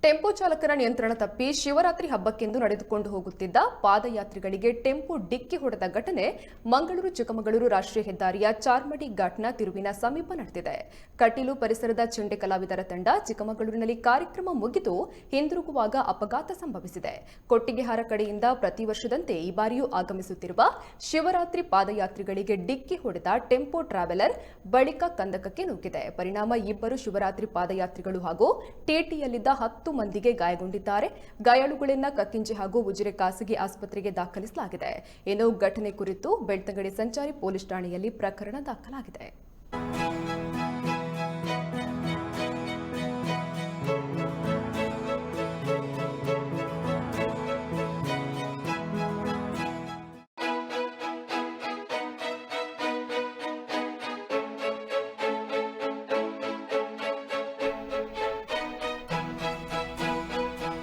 Tempo ಚಾಲಕರ ನಿಯಂತ್ರಣ ತಪ್ಪಿ ಶಿವರಾತ್ರಿ ಹಬ್ಬಕ್ಕೆಂದು ನಡೆದುಕೊಂಡು ಹೋಗುತ್ತಿದ್ದ ಪಾದಯಾತ್ರಿಗಳಿಗೆ ಟೆಂಪೋ ಡಿಕ್ಕಿ ಹೊಡೆದ ಘಟನೆ ಮಂಗಳೂರು ಚಿಕ್ಕಮಗಳೂರು ರಾಷ್ಟ್ರೀಯ ಹೆದ್ದಾರಿಯ ಚಾರ್ಮಡಿ ಘಾಟ್ನ ತಿರುವಿನ ಸಮೀಪ ನಡೆದಿದೆ. ಕಟೀಲು ಪರಿಸರದ ಚೆಂಡೆ ಕಲಾವಿದರ ತಂಡ ಚಿಕ್ಕಮಗಳೂರಿನಲ್ಲಿ ಕಾರ್ಯಕ್ರಮ ಮುಗಿದು ಹಿಂದಿರುಗುವಾಗ ಅಪಘಾತ ಸಂಭವಿಸಿದೆ. ಕೊಟ್ಟಿಗೆಹಾರ ಕಡೆಯಿಂದ ಪ್ರತಿ ವರ್ಷದಂತೆ ಈ ಬಾರಿಯೂ ಆಗಮಿಸುತ್ತಿರುವ ಶಿವರಾತ್ರಿ ಪಾದಯಾತ್ರಿಗಳಿಗೆ ಡಿಕ್ಕಿ ಹೊಡೆದ ಟೆಂಪೋ ಟ್ರಾವೆಲರ್ ಬಳಿಕ ಕಂದಕಕ್ಕೆ ನುಗ್ಗಿದೆ. ಪರಿಣಾಮ ಇಬ್ಬರು ಶಿವರಾತ್ರಿ ಪಾದಯಾತ್ರಿಗಳು ಹಾಗೂ ಟಿಟಿಯಲ್ಲಿದ್ದ 10 ಮಂದಿಗೆ ಗಾಯಗೊಂಡಿದ್ದಾರೆ. ಗಾಯಾಳುಗಳನ್ನ ಕಕ್ಕಿಂಜೆ ಹಾಗೂ ಉಜಿರೆ ಖಾಸಗಿ ಆಸ್ಪತ್ರೆಗೆ ದಾಖಲಿಸಲಾಗಿದೆ. ಇನ್ನು ಘಟನೆ ಕುರಿತು ಬೆಳ್ತಂಗಡಿ ಸಂಚಾರಿ ಪೊಲೀಸ್ ಠಾಣೆಯಲ್ಲಿ ಪ್ರಕರಣ ದಾಖಲಾಗಿದೆ.